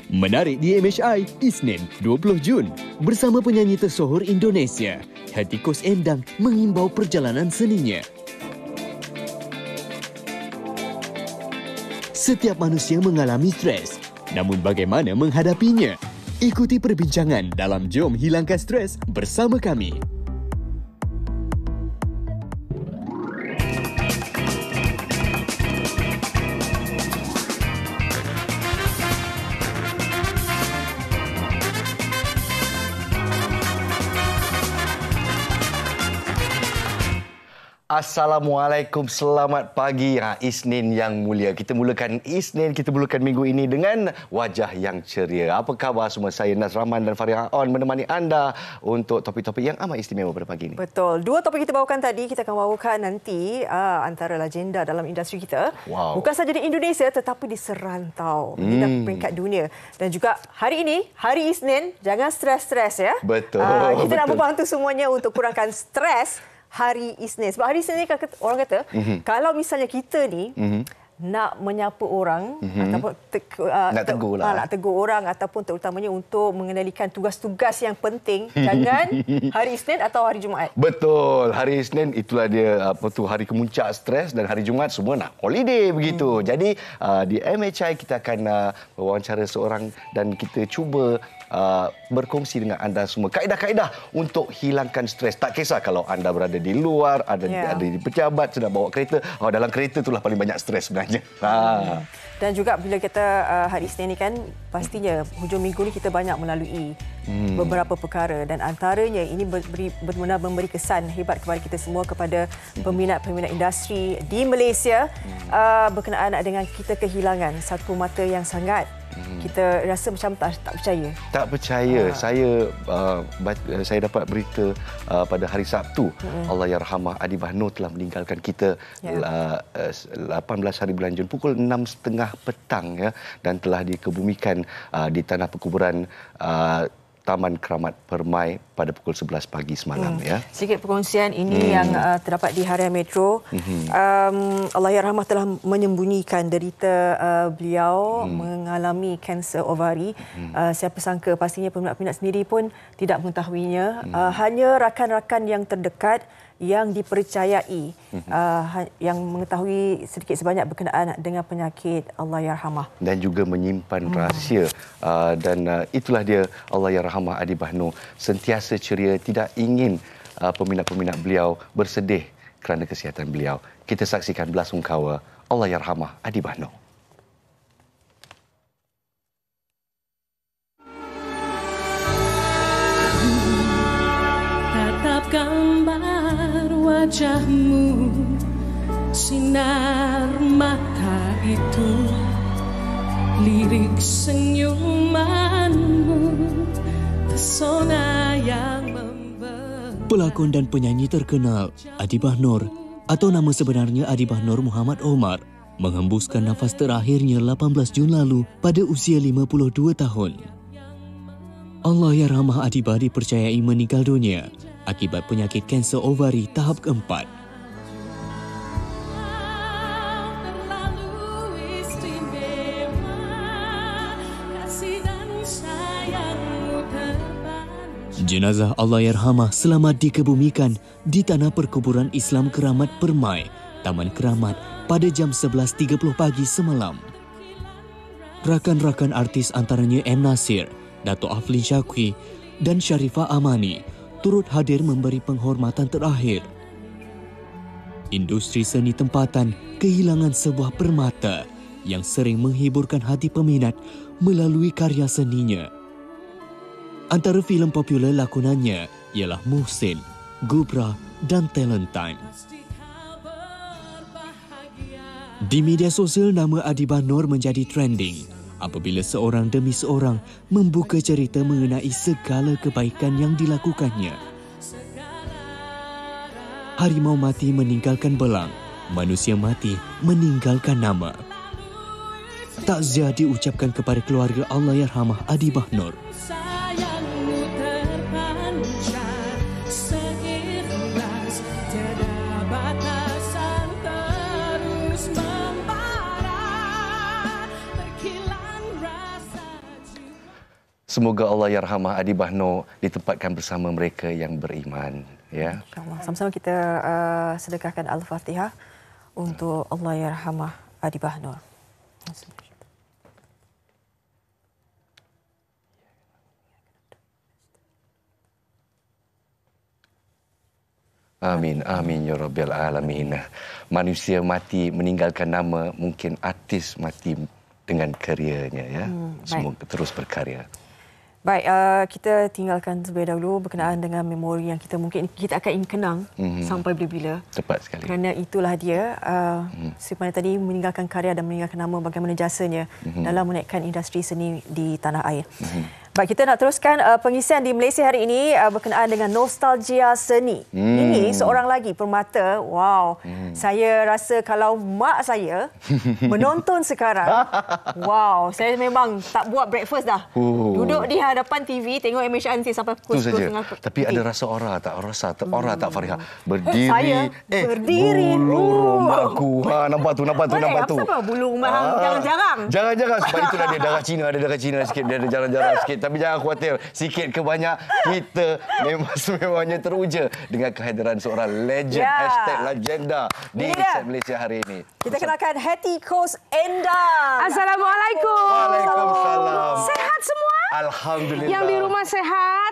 Menarik di MHI, Isnin 20 Jun. Bersama penyanyi tersohor Indonesia, Hetty Koes Endang mengimbau perjalanan seninya. Setiap manusia mengalami stres, namun bagaimana menghadapinya? Ikuti perbincangan dalam Jom Hilangkan Stres bersama kami. Assalamualaikum, selamat pagi. Isnin yang mulia. Kita mulakan Isnin, kita mulakan minggu ini dengan wajah yang ceria. Apa khabar semua? Saya Nas Rahman dan Farid On menemani anda untuk topik-topik yang amat istimewa pada pagi ini. Betul. Dua topik kita bawakan tadi, kita akan bawakan nanti antara legenda dalam industri kita. Wow. Bukan saja di Indonesia tetapi di serantau, di peringkat dunia. Dan juga hari ini, hari Isnin, jangan stres-stres ya. Betul. Kita nak membantu semuanya untuk kurangkan stres hari Isnin. Sebab hari Isnin ni orang kata, kalau misalnya kita ni nak menyapa orang ataupun nak tegur orang ataupun terutamanya untuk mengendalikan tugas-tugas yang penting, jangan hari Isnin atau hari Jumaat. Betul. Hari Isnin itulah dia hari kemuncak stres, dan hari Jumaat semua nak holiday begitu. Jadi di MHI kita akan wawancara seorang dan kita cuba berkongsi dengan anda semua kaedah-kaedah untuk hilangkan stres. Tak kisah kalau anda berada di luar, ada di pejabat, sedang bawa kereta. Dalam kereta itulah paling banyak stres sebenarnya. Dan juga bila kita hari Isnin ni kan, pastinya hujung minggu ni kita banyak melalui beberapa perkara, dan antaranya ini benar-benar memberi kesan hebat kepada kita semua, kepada peminat-peminat industri di Malaysia berkenaan dengan kita kehilangan satu mata yang sangat kita rasa macam tak percaya. Tak percaya. Saya dapat berita pada hari Sabtu, Allahyarhamah Adi Bahno telah meninggalkan kita 18 hari bulan Jun pukul 6.30 petang ya, dan telah dikebumikan di tanah perkuburan Taman Keramat Permai pada pukul 11 pagi semalam. Ya. Sikit perkongsian ini yang terdapat di Harian Metro. Allahyarhamah telah menyembunyikan derita beliau mengalami kanser ovari. Siapa sangka pastinya peminat-peminat sendiri pun tidak mengetahuinya. Hanya rakan-rakan yang terdekat yang dipercayai yang mengetahui sedikit sebanyak berkenaan dengan penyakit Allahyarhamah. Dan juga menyimpan rahsia. Dan itulah dia Allahyarhamah Adi Bahno, sentiasa ceria, tidak ingin peminat-peminat beliau bersedih kerana kesihatan beliau. Kita saksikan belasungkawa Allahyarhamah Adi Bahno. Tatap gambar wajahmu, sinar mata itu, lirik senyumanmu, pesona yang Pelakon dan penyanyi terkenal Adi Bahnor atau nama sebenarnya Adi Bahnor Muhammad Omar menghembuskan nafas terakhirnya 18 Jun lalu pada usia 52 tahun. Allahyarhamah Adi Bah dipercayai meninggal dunia akibat penyakit kanser ovari tahap keempat. Jenazah Allahyarhamah selamat dikebumikan di tanah perkuburan Islam Keramat Permai, Taman Keramat pada jam 11.30 pagi semalam. Rakan-rakan artis antaranya M. Nasir, Dato' Aflin Syakwi dan Sharifah Amani turut hadir memberi penghormatan terakhir. Industri seni tempatan kehilangan sebuah permata yang sering menghiburkan hati peminat melalui karya seninya. Antara filem popular lakonannya ialah Muhsin, Gubra dan Talent Time. Di media sosial, nama Adi Bahnor menjadi trending apabila seorang demi seorang membuka cerita mengenai segala kebaikan yang dilakukannya. Harimau mati meninggalkan belang, manusia mati meninggalkan nama. Takziah diucapkan kepada keluarga Allahyarhamah Adi Bahnor. Semoga Allah Yarhamah Adibah Noor ditempatkan bersama mereka yang beriman. Ya. InsyaAllah. Sama-sama kita sedekahkan Al-Fatihah untuk Allah Yarhamah Adibah Noor. Amin, amin ya Rabbil Alamin. Manusia mati meninggalkan nama, mungkin artis mati dengan karyanya. Ya. Semoga terus berkarya. Baik, kita tinggalkan terlebih dahulu berkenaan dengan memori yang kita akan ingin kenang sampai bila-bila. Tepat sekali. Kerana itulah dia, si mana tadi meninggalkan karya dan meninggalkan nama, bagaimana jasanya dalam menaikkan industri seni di tanah air. Baik, kita nak teruskan pengisian di Malaysia hari ini berkenaan dengan nostalgia seni. Ini seorang lagi permata. Wow, saya rasa kalau mak saya menonton sekarang, wow, saya memang tak buat breakfast dah. Duduk di hadapan TV, tengok MHN sampai pukul 10.30. Tapi ada rasa aura tak? Aura tak Fariha? Berdiri. Saya berdiri. Bulu rumahku. Nampak tu. Apa bulu rumah jarang-jarang? Jarang-jarang. Sebab itulah dia darah Cina. Ada darah Cina sikit. Dia ada jarang-jarang sikit. Tapi jangan khawatir. Sikit ke banyak, kita memang sememangnya teruja dengan kehadiran seorang legend. #legenda di Inside Malaysia hari ini. Kita kenalkan Hetty Koes Endang. Assalamualaikum. Waalaikumsalam. Sehat semua? Alhamdulillah. Yang di rumah sehat?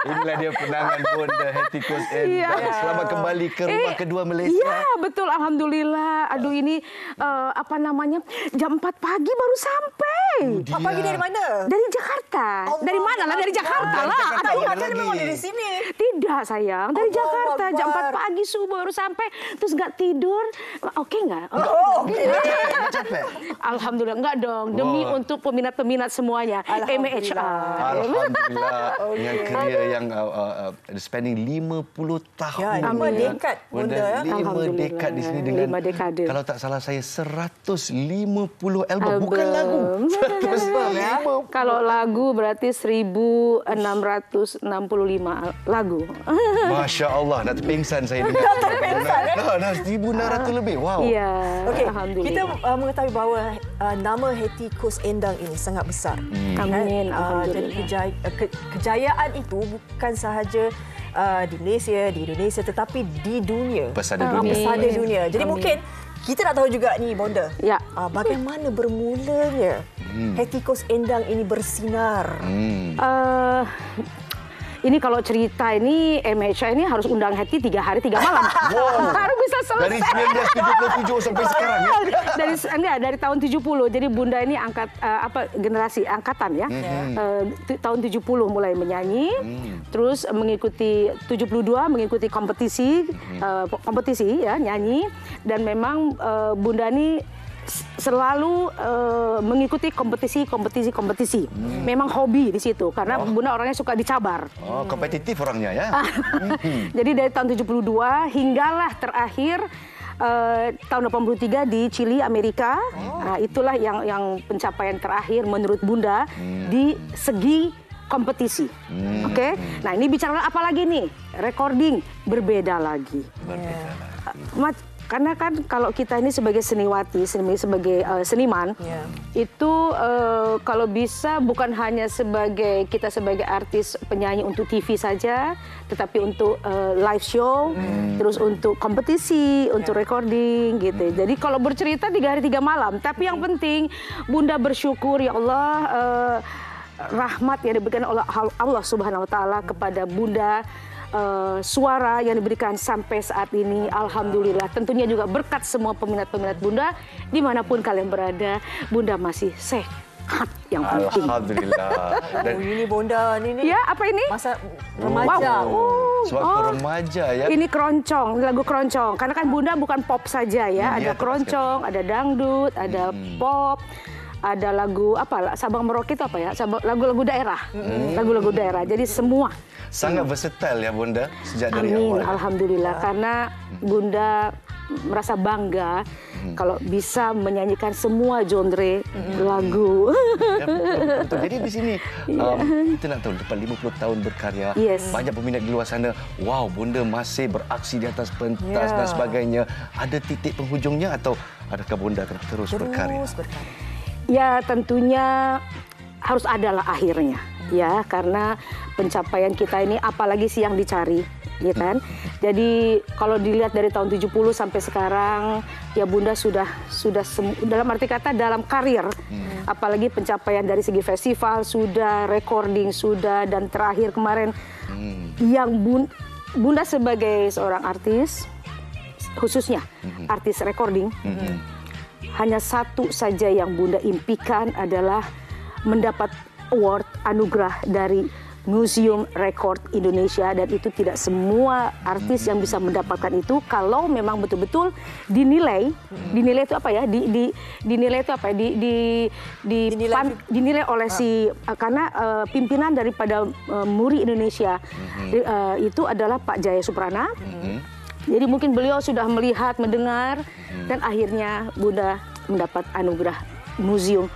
Inilah dia penangan Bonda Hetty Koes Endang. Selamat kembali ke rumah kedua Malaysia. Ya, betul. Alhamdulillah. Aduh, ini jam 4 pagi baru sampai. Pak pagi dari mana? Dari Jakarta. Allah. Dari mana lah? Dari Jakarta lah. Atau macam memang dari sini? Tidak, sayang. Dari Allah Jakarta. Akbar. Jam 4 pagi subuh baru sampai. Terus nggak tidur. Okey nggak? Okey. Capek. Alhamdulillah. Enggak dong. Demi untuk peminat-peminat semuanya. MHR. Alhamdulillah. Dengan kerja yang spending 50 tahun. Ya, 5 dekad Bonda. 5 dekad di sini dengan 5 dekade. Kalau tak salah saya 150 album. Bukan lagu. 150. Kalau lagu berarti 1665 lagu. Masya Allah, dah terpingsan saya dengar. Dah terpingsan, Dah 1,600 lebih. Wow. Ya, Okey, alhamdulillah. kita mengetahui bahawa nama Hetty Koes Endang ini sangat besar. Amin, Jadi alhamdulillah. kejayaan itu bukan sahaja di Malaysia, di Indonesia, tetapi di dunia. Pesada dunia. Pesada dunia. Jadi mungkin kita nak tahu juga ni, Bonda. Ya. Bagaimana bermulanya Hetty Koes Endang ini bersinar? Ini kalau cerita ini MHR ini harus undang Hetty 3 hari 3 malam. Wow. Baru bisa selesai. Dari 1977 sampai sekarang ya. Dari tahun 70. Jadi Bunda ini generasi angkatan ya. Tahun 70 mulai menyanyi. Terus mengikuti 72 mengikuti kompetisi ya, nyanyi, dan memang Bunda ini selalu mengikuti kompetisi. Memang hobi di situ karena Bunda orangnya suka dicabar. Kompetitif orangnya ya. Jadi dari tahun 72 hinggalah terakhir tahun 83 di Chile, Amerika. Itulah yang pencapaian terakhir menurut Bunda di segi kompetisi. Oke. Nah, ini bicara apa lagi nih? Recording berbeda lagi. Karena kan kalau kita ini sebagai seniwati, sebagai seniman, itu kalau bisa bukan hanya kita sebagai artis penyanyi untuk TV saja, tetapi untuk live show, terus untuk kompetisi, untuk recording gitu. Jadi kalau bercerita 3 hari 3 malam, tapi yang penting Bunda bersyukur, ya Allah, rahmat yang diberikan oleh Allah Subhanahu Wa Taala kepada Bunda. Suara yang diberikan sampai saat ini, alhamdulillah. Tentunya juga berkat semua peminat-peminat Bunda dimanapun kalian berada, Bunda masih sehat yang penting. Alhamdulillah. Dan ini Bonda ni. Ya, apa ini? Masa remaja. Sewaktu remaja ya. Ini keroncong, lagu keroncong. Karena kan Bunda bukan pop saja ya, ada keroncong, ada dangdut, ada pop. Ada lagu Sabang Merauke itu apa ya? Lagu-lagu daerah. Lagu-lagu daerah. Jadi semua. Sangat versatile ya Bunda sejak dari Amin, awal. alhamdulillah. Karena Bunda merasa bangga kalau bisa menyanyikan semua genre lagu. Betul. Jadi di sini kita nak tahu lepas 50 tahun berkarya, banyak peminat di luar sana, wow, Bunda masih beraksi di atas pentas dan sebagainya. Ada titik penghujungnya atau adakah Bunda terus berkarya? Ya tentunya harus adalah akhirnya ya, karena pencapaian kita ini apalagi sih yang dicari, ya kan? Jadi kalau dilihat dari tahun 70 sampai sekarang ya Bunda sudah dalam arti kata dalam karir, apalagi pencapaian dari segi festival sudah, recording sudah, dan terakhir kemarin yang Bunda sebagai seorang artis, khususnya artis recording, hanya satu saja yang Bunda impikan adalah mendapat award anugerah dari Museum Record Indonesia, dan itu tidak semua artis yang bisa mendapatkan itu kalau memang betul-betul dinilai itu apa ya? Dinilai itu apa ya? Dinilai oleh si karena pimpinan daripada MURI Indonesia itu adalah Pak Jaya Suprana. Jadi mungkin beliau sudah melihat, mendengar, dan akhirnya Bunda mendapat anugerah Museum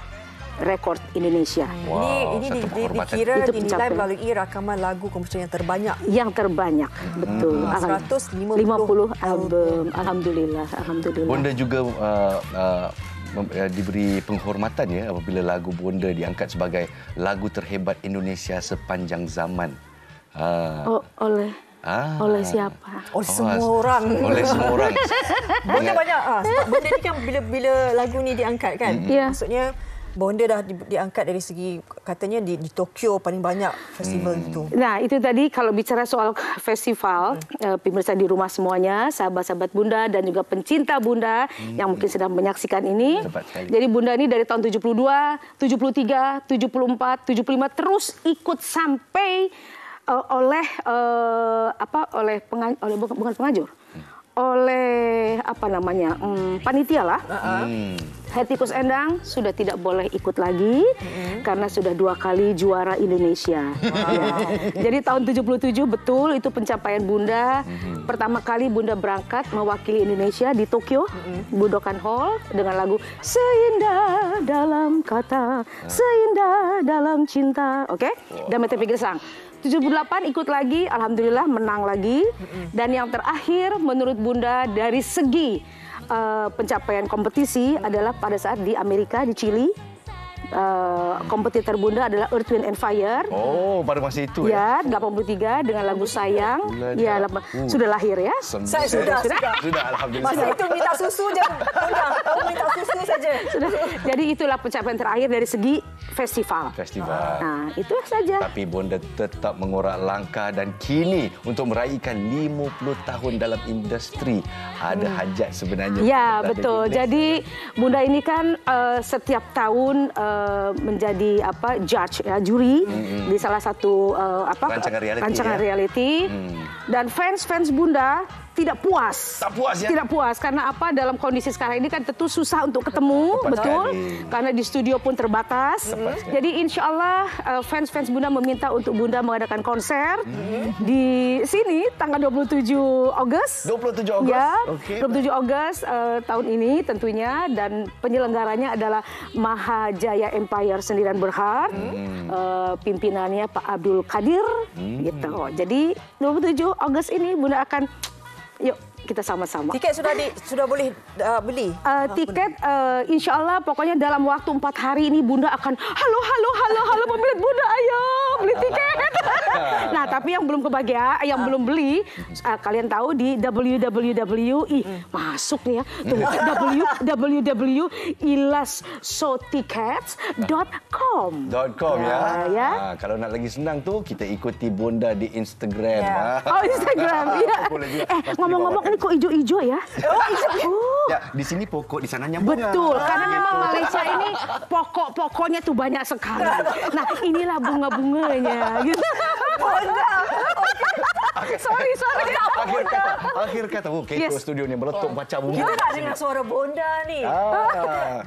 Rekor Indonesia. Wow, ini dikira dinilai melalui rakaman lagu komposer yang terbanyak. Yang terbanyak, betul. 150 album. Alhamdulillah. Bunda juga diberi penghormatan ya apabila lagu Bunda diangkat sebagai lagu terhebat Indonesia sepanjang zaman. Oleh siapa? Oleh semua orang. Oleh semua orang. Bonda banyak. Sebab Bonda ni kan bila lagu ni diangkat kan. Maksudnya Bonda dah diangkat dari segi katanya di Tokyo paling banyak festival itu. Nah itu tadi kalau bicara soal festival, pemirsa di rumah semuanya, sahabat-sahabat Bunda dan juga pencinta Bunda yang mungkin sedang menyaksikan ini. Jadi Bunda ini dari tahun 72, 73, 74, 75 terus ikut sampai oleh panitia lah. Hetty Koes Endang sudah tidak boleh ikut lagi karena sudah 2 kali juara Indonesia. Jadi tahun 77 betul itu pencapaian Bunda. Pertama kali Bunda berangkat mewakili Indonesia di Tokyo, Budokan Hall dengan lagu Seindah Dalam Kata, Seindah Dalam Cinta. Oke? Dan Mete Pigersang. 78 ikut lagi, alhamdulillah menang lagi. Dan yang terakhir menurut Bunda dari segi pencapaian kompetisi adalah pada saat di Amerika, di Chili. Kompetitor Bunda adalah Earth, Wind and Fire. Oh, pada masa itu ya? 83 dengan lagu Sayang. Ya, sudah lahir ya? Saya sudah, alhamdulillah. Masa itu minta susu je. Minta susu saja. Jadi itulah pencapaian terakhir dari segi festival. Nah, itulah saja. Tapi Bunda tetap mengorak langkah dan kini untuk meraihkan 50 tahun dalam industri. Ada hajat sebenarnya. Ya, betul. Jadi Bunda ini kan setiap tahun menjadi judge ya, juri di salah satu rancangan reality. Dan fans Bunda tidak puas. Tak puas ya? Tidak puas karena apa? Dalam kondisi sekarang ini kan tentu susah untuk ketemu, betul? Karena di studio pun terbatas. Jadi insya Allah fans Bunda meminta untuk Bunda mengadakan konser di sini tanggal 27 Agustus. 27 Agustus. Ya, 27 Agustus tahun ini tentunya, dan penyelenggaranya adalah Mahajaya Empire Sendirian Berhad. Pimpinannya Pak Abdul Qadir gitu. Jadi 27 Agustus ini Bunda akan yuk kita sama-sama. Tiket sudah boleh beli? Tiket insya Allah pokoknya dalam waktu 4 hari ini Bunda akan halo pemilik Bunda, ayo beli tiket. Nah tapi yang belum kebahagiaan, yang belum beli, kalian tahu di masuk nih ya, www.ilasotickets.com ya. Kalau nak lagi senang tu kita ikuti Bunda di Instagram. Instagram ya. Ngomong-ngomong ini kok hijau-hijau ya? Ya, di sini pokok, di sana nyambung. Betul, karena memang Malaysia ini pokok-pokoknya tuh banyak sekali. Nah, inilah bunga-bunganya gitu. Sorry. Akhir kata, Keiko studio ni meletup baca bunga. Kita nak dengar suara Bonda ni.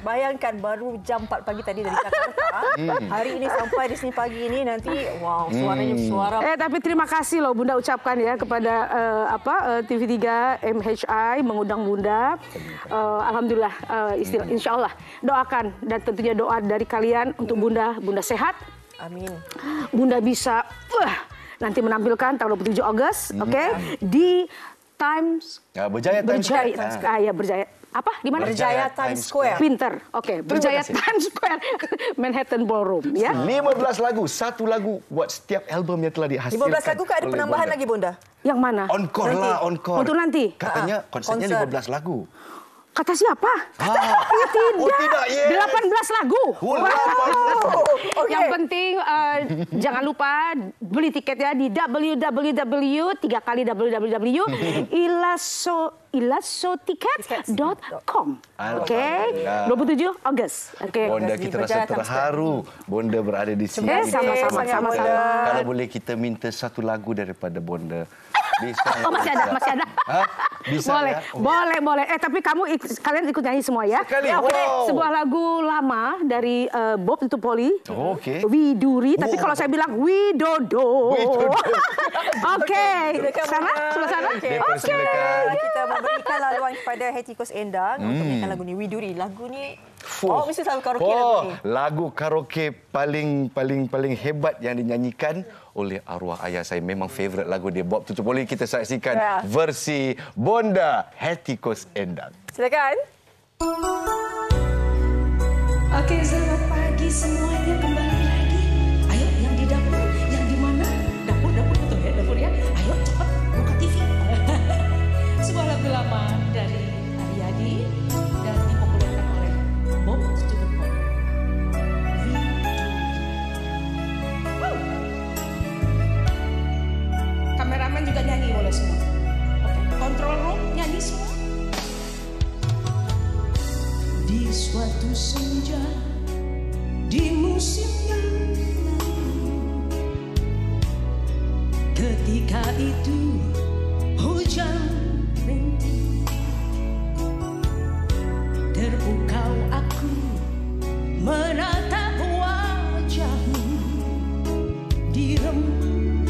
Bayangkan baru jam 4 pagi tadi dari Jakarta. Hari ini sampai di sini pagi ini nanti suaranya suara. Tapi terima kasih loh Bunda ucapkan ya kepada TV3 MHI mengundang Bunda. Alhamdulillah insya Allah doakan dan tentunya doa dari kalian untuk Bunda sehat. Amin. Bunda bisa nanti menampilkan tanggal 27 Agustus, di Times Berjaya Times. Berjaya Apa? Di mana? Berjaya Times Square. Pinter. Oke, Berjaya Times Square. Manhattan Ballroom, ya. 15 lagu, satu lagu buat setiap album yang telah dihasilkan. 15 lagu ke ada penambahan lagi, Bonda? Yang mana? Encore Nanti. lah, encore. Untuk nanti? Katanya konsernya konser. 15 lagu. Kata siapa? Tidak. Oh, tidak, yes. 18 lagu. Oh, 18. Oke. Yang penting jangan lupa beli tiketnya di ilasotiket.com. Oke. 27 Agustus. Oke. Bonda, kita rasa terharu Bonda berada di sini. Sama-sama. Kalau boleh kita minta satu lagu daripada Bonda. Bisa. Oh, masih ada. Bisa Boleh, ya? boleh. Kalian ikut nyanyi semua ya. Sekali. Ya, oke. Wow. Sebuah lagu lama dari Bob Tutupoli. Oh, okey. Widuri, tapi kalau saya bilang Widodo. Widodo. Oke. Sana, sebelah sana. Okey. Oke. Kita memberikan laluan kepada Hetikus Endang untuk menyanyikan lagu ni. Widuri. Lagu ni mesti selalu karaoke lagu ni. Lagu karaoke paling hebat yang dinyanyikan oleh arwah ayah saya. Memang favourite lagu dia. Bob Tutupoli. Kita saksikan versi Bonda Hetikus Endang. Silakan. Oke, selamat pagi semuanya, kembali lagi. Ayo, yang di dapur, yang di mana? Dapur, betul ya, dapur ya. Ayo, cepat buka TV. Sebuah lagu lama dari Aryadi dan dipopulerkan oleh Bob Tutupoli. Kameramen juga nyanyi boleh semua. Oke, control room nyanyi semua. Di suatu senja di musim yang lalu, ketika itu hujan rintik, terpukau aku menatap wajahmu di remang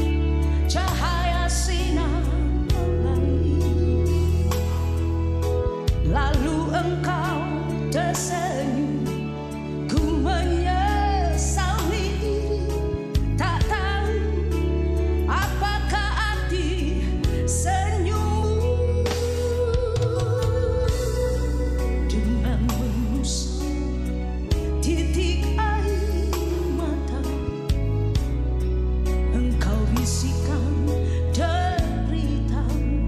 cahaya sinar langit, lalu engkau tersenyum, ku menyesali diri, tak tahu apakah arti senyummu. Dengan mengusap titik air mata, engkau bisikan deritamu,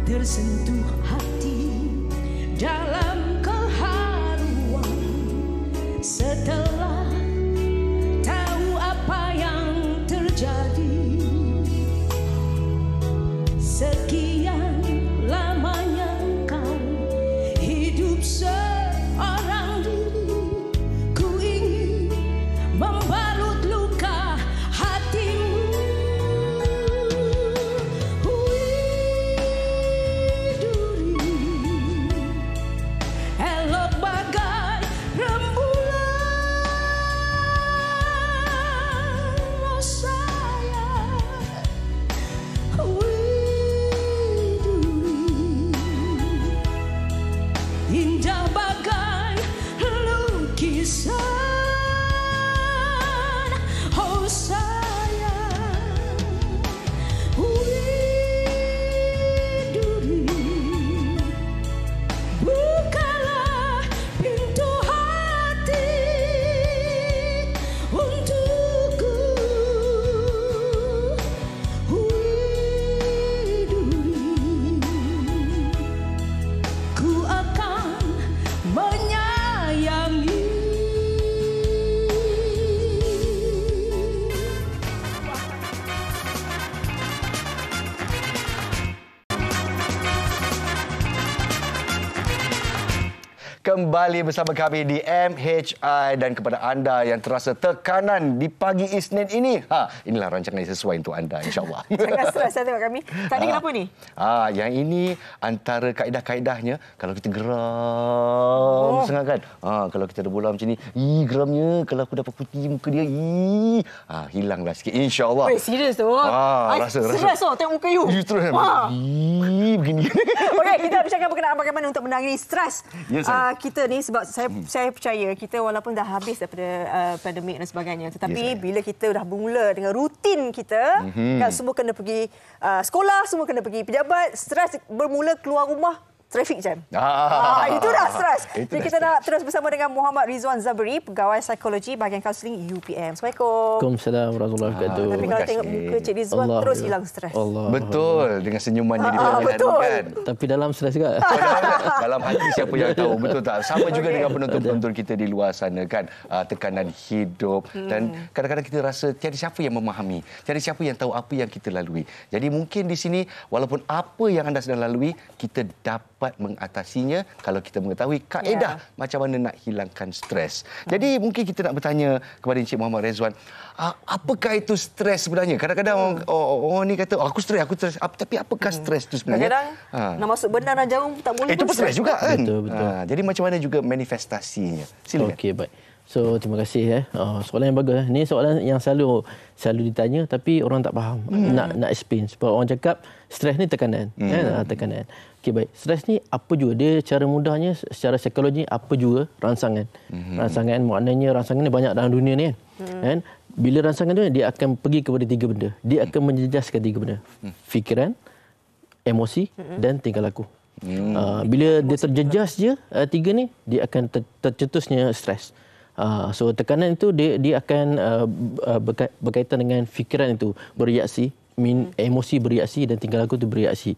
tersentuh hati dalam keharuan setelah tahu apa yang terjadi. Sekian lamanya engkau hidup seorang diri, ku ingin membalut luka hatimu. Elok bagai rembulan, oh sayang, widuri, indah bagai lukisan, oh sayang, widuri. Bukalah pintu hati untukku, widuri. Ku akan menyayangi. Kembali bersama kami di MHI dan kepada anda yang terasa tekanan di pagi Isnin ini. Inilah rancangan yang sesuai untuk anda, insya-Allah. Jangan stres saya tengok kami. Tadi kenapa ni? Yang ini antara kaedah-kaedahnya kalau kita geram sangat kan. Kalau kita ada bola macam ni, geramnya kalau aku dapat putih muka dia, hilanglah sikit insya-Allah. Weh, serius tu. Rasa. Serius tu, tengok muka you. Terus begini. Okey, kita bercakap berkenaan bagaimana untuk menangani stres. Ya, kita ni sebab saya percaya kita walaupun dah habis daripada pandemik dan sebagainya, tetapi bila kita dah bermula dengan rutin kita, kan semua kena pergi sekolah, semua kena pergi pejabat, stres bermula keluar rumah, traffic jam. Itu dah stres. Jadi kita nak terus bersama dengan Muhammad Rizwan Zabri, pegawai psikologi bahagian kaunseling UPM. Assalamualaikum. Waalaikumsalam warahmatullahi wabarakatuh. Tapi kalau tengok muka Cik Rizwan terus hilang stres. Betul, dengan senyumannya di pagi hari kan. Tapi dalam stres juga. Dalam hati siapa yang tahu, betul tak? Sama juga dengan penonton-penonton kita di luar sana kan. Tekanan hidup dan kadang-kadang kita rasa tiada siapa yang memahami, tiada siapa yang tahu apa yang kita lalui. Jadi mungkin di sini walaupun apa yang anda sedang lalui, kita dapat mengatasinya kalau kita mengetahui kaedah macam mana nak hilangkan stres. Jadi mungkin kita nak bertanya kepada Encik Muhammad Rizwan, apakah itu stres sebenarnya? Kadang-kadang orang ni kata aku stres. Tapi apakah stres itu sebenarnya? Kadang-kadang nak masuk benar dan jauh tak boleh. Itu pun stres juga kan? Betul. Jadi macam mana juga manifestasinya? Silakan. Okey, baik. So, terima kasih. Soalan yang bagus. Ini soalan yang selalu ditanya tapi orang tak faham. Nak explain. Sebab orang cakap stres ni tekanan. Tekanan. Okey, baik. Stres ni apa juga. Dia cara mudahnya secara psikologi apa juga rangsangan. Rangsangan maknanya rangsangan ni banyak dalam dunia ni kan. Bila rangsangan tu dia akan pergi kepada 3 benda. Dia akan menjejaskan 3 benda. Fikiran, emosi dan tingkah laku. Bila dia terjejas je 3 ni, dia akan tercetusnya stres. So tekanan itu dia akan berkaitan dengan fikiran itu bereaksi, emosi bereaksi dan tingkah laku itu bereaksi.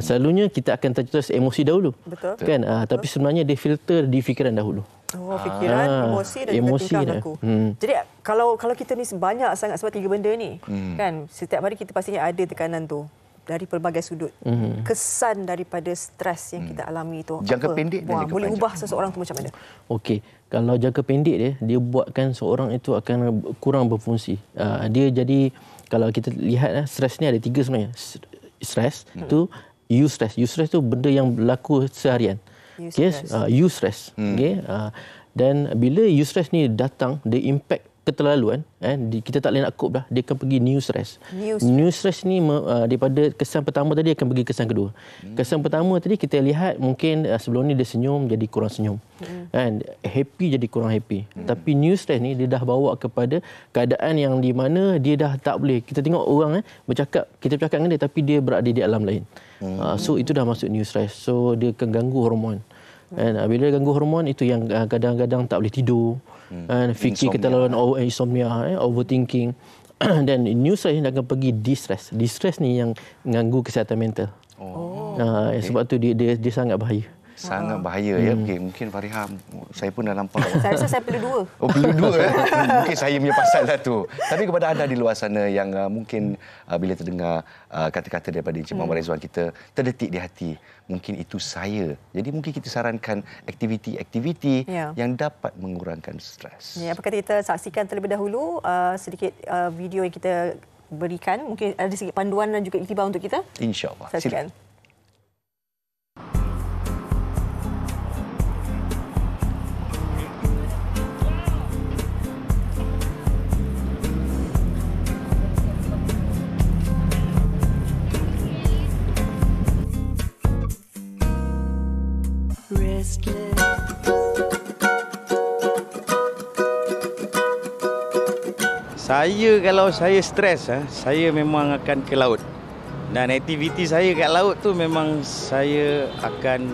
Selalunya kita akan tercetus emosi dahulu. Betul. Kan? Tapi sebenarnya dia filter di fikiran dahulu. Fikiran, emosi dan tingkah laku. Jadi kalau kita ni banyak sangat sebab 3 benda ni, kan setiap hari kita pastinya ada tekanan tu dari pelbagai sudut. Kesan daripada stres yang kita alami itu jangka pendek dan jangka boleh panjang. ubah seseorang tu macam mana? Okey, kalau jangka pendek dia buatkan seorang itu akan kurang berfungsi. Dia jadi kalau kita lihat stres ni ada 3 sebenarnya. Stres tu eustress. Eustress tu benda yang berlaku seharian. Eustress. Okey. Dan bila eustress ni datang, dia impact keterlaluan, kita tak boleh nak cope dah, dia akan pergi new stress. New stress ni daripada kesan pertama tadi akan pergi kesan kedua. Kesan pertama tadi kita lihat mungkin sebelum ni dia senyum jadi kurang senyum. Happy jadi kurang happy. Tapi new stress ni dia dah bawa kepada keadaan yang di mana dia dah tak boleh. Kita tengok orang kita bercakap dengan dia tapi dia berada di alam lain. So itu dah masuk new stress. So dia akan ganggu hormon. Bila ganggu hormon itu yang kadang-kadang tak boleh tidur. Fikir keterlaluan, insomnia, overthinking. Dan new stress ni akan pergi distress. Distress ni yang mengganggu kesihatan mental. Sebab tu dia sangat bahaya. Sangat bahaya ya. Okay, mungkin Fariha, saya pun dah nampak. Saya rasa saya perlu 2. Perlu 2 Mungkin saya punya pasal lah tu. Tapi kepada anda di luar sana yang mungkin bila terdengar kata-kata daripada Encik Muhammad Rizwan, kita terdetik di hati. Mungkin itu saya. Jadi mungkin kita sarankan aktiviti-aktiviti yang dapat mengurangkan stres. Apa kata kita saksikan terlebih dahulu sedikit video yang kita berikan. Mungkin ada sedikit panduan dan juga iktibar untuk kita. InsyaAllah. Saksikan. Kalau saya stres, saya memang akan ke laut. Dan aktiviti saya kat laut tu memang saya akan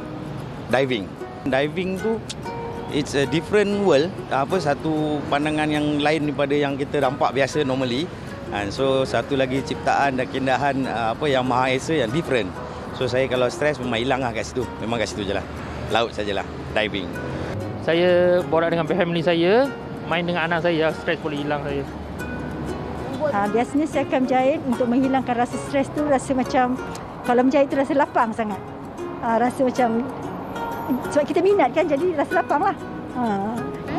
diving. Diving tu it's a different world. Satu pandangan yang lain daripada yang kita nampak biasa normally. So satu lagi ciptaan dan keindahan yang Maha Esa yang different. So saya kalau stres memang hilang kat situ. Memang kat situ je lah. Laut sajalah, diving. Saya borak dengan family saya, main dengan anak saya, stres boleh hilang saya. Biasanya saya akan menjahit untuk menghilangkan rasa stres tu, rasa macam kalau menjahit tu rasa lapang sangat. Rasa macam sebab kita minat kan, jadi rasa lapang lah.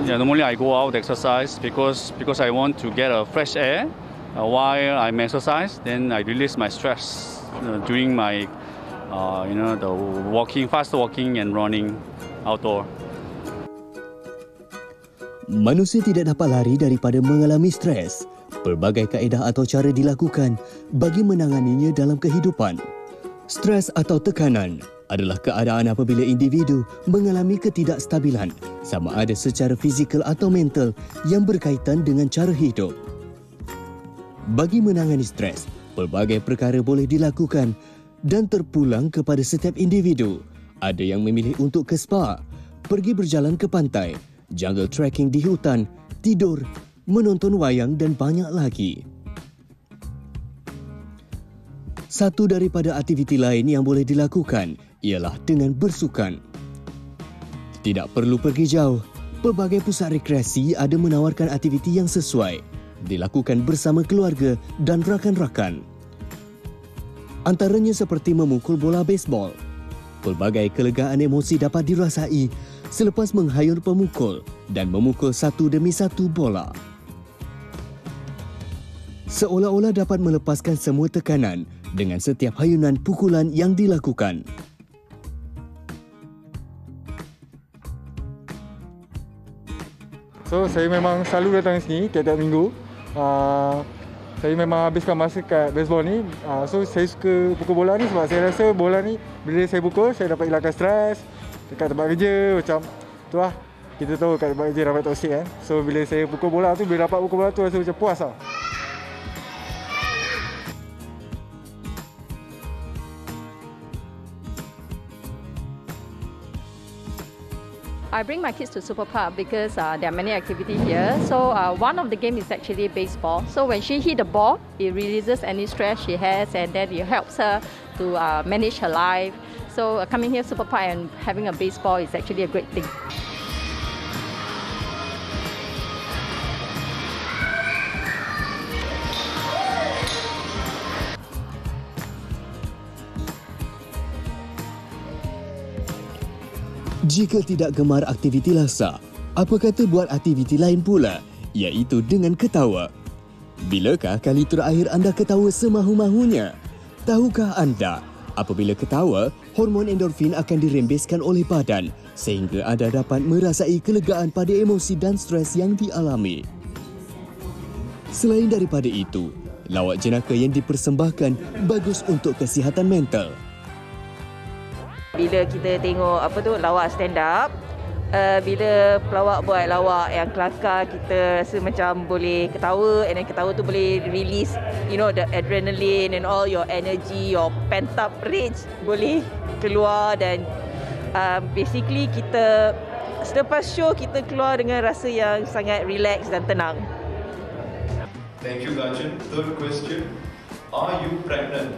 Normally I go out exercise because I want to get a fresh air while I'm exercise. Then I release my stress during my the fast walking and running outdoor. Manusia tidak dapat lari daripada mengalami stres. Pelbagai kaedah atau cara dilakukan bagi menanganinya dalam kehidupan. Stres atau tekanan adalah keadaan apabila individu mengalami ketidakstabilan sama ada secara fizikal atau mental yang berkaitan dengan cara hidup. Bagi menangani stres, pelbagai perkara boleh dilakukan dan terpulang kepada setiap individu. Ada yang memilih untuk ke spa, pergi berjalan ke pantai, jungle trekking di hutan, tidur, menonton wayang dan banyak lagi. Satu daripada aktiviti lain yang boleh dilakukan ialah dengan bersukan. Tidak perlu pergi jauh, pelbagai pusat rekreasi ada menawarkan aktiviti yang sesuai, dilakukan bersama keluarga dan rakan-rakan. Antaranya seperti memukul bola baseball. Pelbagai kelegaan emosi dapat dirasai selepas menghayun pemukul dan memukul satu demi satu bola. Seolah-olah dapat melepaskan semua tekanan dengan setiap hayunan pukulan yang dilakukan. So, saya memang selalu datang sini tiap-tiap minggu. Saya memang habiskan masa kat baseball ni. So, saya suka pukul bola ni sebab saya rasa bola ni bila saya pukul, saya dapat hilangkan stres dekat tempat kerja. Macam tu lah. Kita tahu kat tempat kerja ramai toksik kan. So, bila saya pukul bola tu, bila dapat pukul bola tu rasa macam puas lah. I bring my kids to Super Park because there are many activities here. So one of the games is actually baseball. So when she hit the ball, it releases any stress she has and then it helps her to manage her life. So coming here Super Park and having a baseball is actually a great thing. Jika tidak gemar aktiviti lasak, apa kata buat aktiviti lain pula, iaitu dengan ketawa. Bilakah kali terakhir anda ketawa semahu-mahunya? Tahukah anda, apabila ketawa, hormon endorfin akan dirembeskan oleh badan sehingga anda dapat merasai kelegaan pada emosi dan stres yang dialami. Selain daripada itu, lawak jenaka yang dipersembahkan bagus untuk kesihatan mental. Bila kita tengok lawak stand up, bila pelawak buat lawak yang kelakar, kita rasa macam boleh ketawa, and then ketawa tu boleh release the adrenaline and all your energy, your pent up rage boleh keluar, dan basically kita selepas show kita keluar dengan rasa yang sangat relax dan tenang. Thank you, Ganjan. Third question, are you pregnant?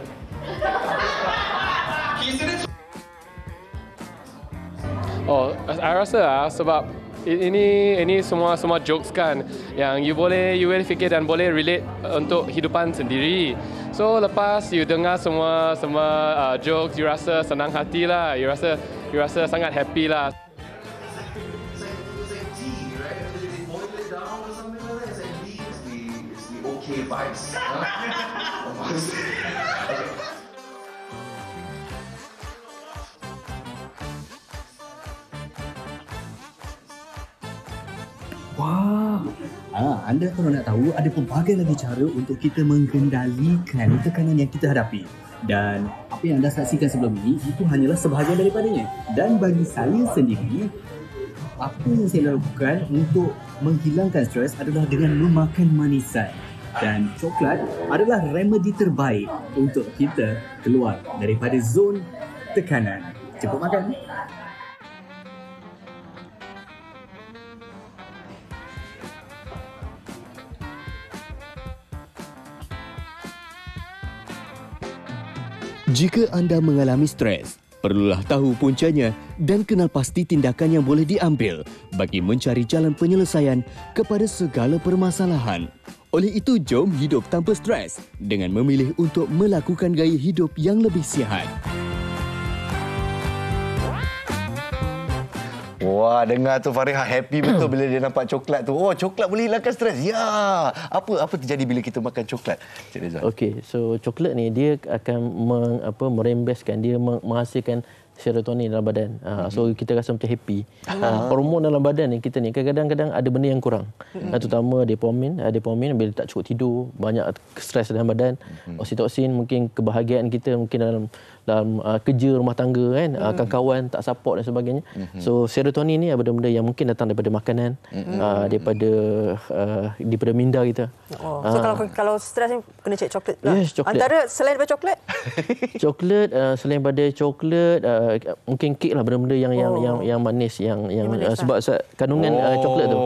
Oh, I rasa sebab ini semua jokes kan yang you boleh fikir dan boleh relate untuk hidupan sendiri. So lepas you dengar semua jokes, you rasa senang hati lah, you rasa sangat happy lah. Okay vibes. Wah, anda kalau nak tahu, ada pelbagai lagi cara untuk kita mengendalikan tekanan yang kita hadapi. Dan apa yang anda saksikan sebelum ini, itu hanyalah sebahagian daripadanya. Dan bagi saya sendiri, apa yang saya lakukan untuk menghilangkan stres adalah dengan memakan manisan. Dan coklat adalah remedi terbaik untuk kita keluar daripada zon tekanan. Cepat makan. Jika anda mengalami stres, perlulah tahu puncanya dan kenal pasti tindakan yang boleh diambil bagi mencari jalan penyelesaian kepada segala permasalahan. Oleh itu, jom hidup tanpa stres dengan memilih untuk melakukan gaya hidup yang lebih sihat. Wah, dengar tu Fariha happy betul bila dia nampak coklat tu. Oh, coklat boleh hilangkan stres. Ya. Apa terjadi bila kita makan coklat? Okey, so coklat ni dia akan merembeskan, dia menghasilkan serotonin dalam badan. So kita rasa macam happy. Hormon dalam badan ni kita ni kadang-kadang ada benda yang kurang. Terutama dopamin bila tak cukup tidur, banyak stres dalam badan. Oksitosin mungkin kebahagiaan kita mungkin dalam kerja, rumah tangga kan, kawan-kawan tak support dan sebagainya. So serotonin ni ada benda-benda yang mungkin datang daripada makanan, daripada minda kita. So kalau stres ni kena cek coklat lah. Yes, coklat. Antara selain daripada coklat? Coklat, selain daripada coklat, mungkin kek lah, benda-benda yang manis, yang sebab kandungan coklat tu.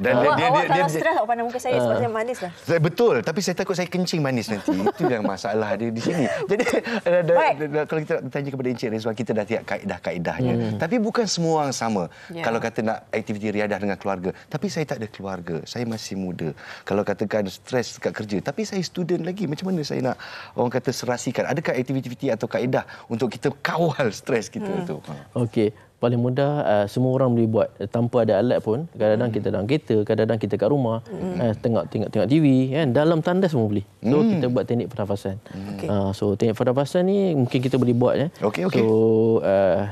Dan awak kalau stres awak pandang muka saya sebab saya manis lah. Betul, tapi saya takut saya kencing manis nanti. Itu yang masalah dia di sini. Jadi kalau kita tanya kepada Encik Rizwan, kita dah tiap kaedah-kaedahnya. Tapi bukan semua orang sama. Kalau kata nak aktiviti riadah dengan keluarga, tapi saya tak ada keluarga, saya masih muda. Kalau katakan stres dekat kerja, tapi saya student lagi, macam mana saya nak orang kata serasikan? Adakah aktiviti atau kaedah untuk kita kawal stres kita tu? Okey, paling mudah semua orang boleh buat tanpa ada alat pun. Kadang-kadang kita dalam kereta, kadang-kadang kita kat rumah, tengok TV kan, dalam tandas semua boleh. So kita buat teknik pernafasan. So teknik pernafasan ni mungkin kita boleh buat So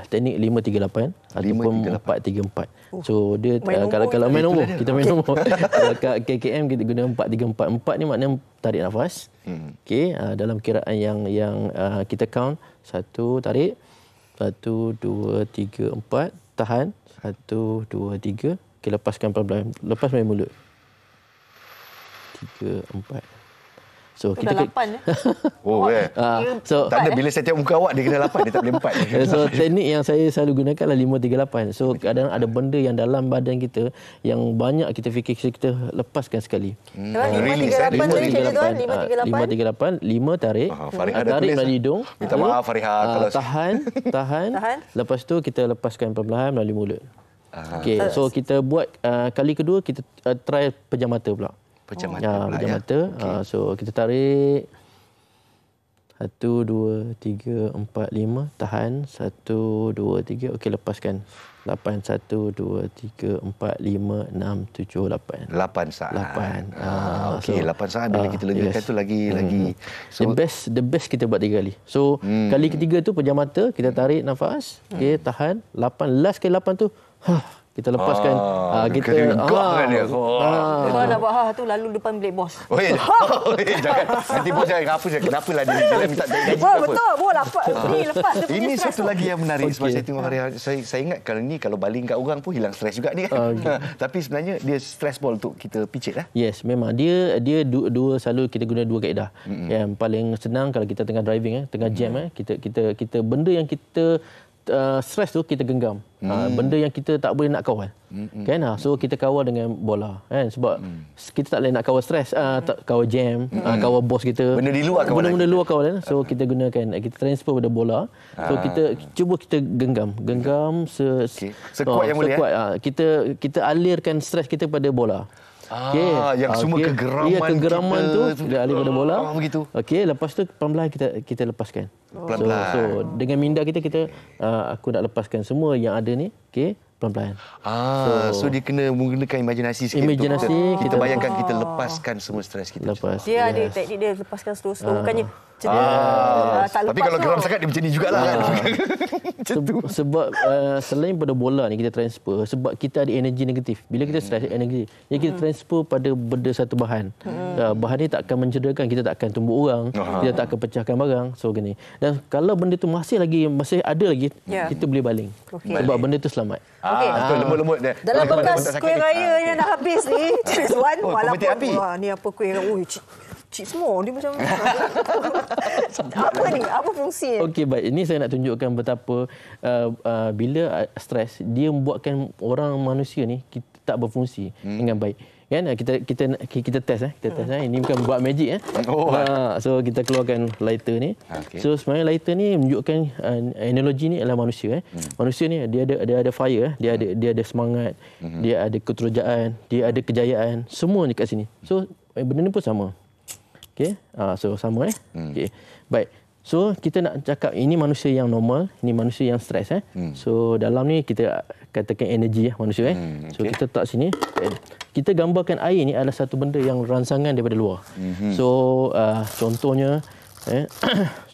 teknik 538 ataupun 434. So dia kalau main nombor, kita main nombor. Kalau kat KKM kita guna 434. 4 ni maknanya tarik nafas. Okey, dalam kiraan yang kita count, 1 tarik, 1, 2, 3, 4, tahan, 1, 2, 3. Okey, lepaskan pelan-pelan. Lepas main mulut. 3, 4. So kita dah 8 so tak ada, bila saya tengok muka awak dia kena 8, dia tak boleh 4. So teknik yang saya selalu gunakan lah 538. So kadang ada benda yang dalam badan kita yang banyak kita fikir kita lepaskan sekali. 538 538, 5 tarik. Tarik melalui hidung. Minta maaf Farihah kalau tahan. Lepas tu kita lepaskan perlahan melalui mulut. Okey, so kita buat kali kedua kita try pejam mata pula. Pejam mata. So kita tarik 1, 2, 3, 4, 5. Tahan 1, 2, 3. Okey, lepaskan 8. 1, 2, 3, 4, 5, 6, 7, 8. 8 saat. 8. Okey, 8 saat bila kita legakan tu lagi. So, the best kita buat 3 kali. So kali ketiga tu pejam mata, kita tarik nafas. Okey, tahan 8. Last kali 8 tu kita lepaskan kita kalau nak buat tu lalu depan bilik bos. Jangan nanti bos jangan kenapalah dia minta gaji apa. Betul, lepas dia punya ini stres satu lagi yang menarik sebab saya tengok saya ingat kalau baling kat orang pun hilang stres juga ni kan. Tapi sebenarnya dia stress ball untuk kita picit lah. Yes, memang dia dua selalu kita guna 2 kaedah. Yang paling senang kalau kita tengah driving tengah jam kita benda yang kita stres tu kita genggam. Benda yang kita tak boleh nak kawal. Kan? So kita kawal dengan bola kan, sebab kita tak boleh nak kawal stres, kawal jam, kawal bos kita. Benda di luar kawalan. Benda luar kawalan. So kita gunakan, kita transfer pada bola. So kita genggam sekuat yang boleh. Kita alirkan stres kita pada bola. Yang semua kegeraman tu dia alih pada bola. Begitu. Okey, lepas tu pelan-pelan kita lepaskan. Pelan-pelan. So dengan minda kita aku nak lepaskan semua yang ada ni. Okey, pelan-pelan. So dia kena menggunakan imajinasi sikit. Kita bayangkan kita lepaskan semua stres kita. Dia ada teknik dia lepaskan slow-slow, bukannya tak lepas. Tapi kalau geram sangat dia macam ni jugalah. Sebab selain pada bola ni kita transfer, sebab kita ada energi negatif. Bila kita stres, energi yang kita transfer pada benda satu bahan. Bahan ni tak akan mencederakan, kita tak akan tumbuk orang, kita tak akan pecahkan barang. So gini. Dan kalau benda tu masih ada lagi, kita boleh baling. Sebab benda tu selamat. Betul, lembut-lembut dia. Dalam bekas kuih raya yang nak habis ni, Rizwan, walaupun ni apa kuih raya, cik semua dia macam apa ni? Apa fungsi? Okey, baik. Ini saya nak tunjukkan betapa bila stres dia membuatkan orang manusia ni kita tak berfungsi dengan baik. Kan kita test ini bukan buat magic so kita keluarkan lighter ni. So sebenarnya lighter ni menunjukkan analogi ni adalah manusia manusia ni dia ada fire dia ada semangat, dia ada keterujaan, dia ada kejayaan, semua ni kat sini. So benda ni pun sama. Okey, so sama okey. Baik. So kita nak cakap ini manusia yang normal, ini manusia yang stres So dalam ni kita katakan energi manusia So kita letak sini. Kita gambarkan air ni adalah satu benda yang rangsangan daripada luar. So contohnya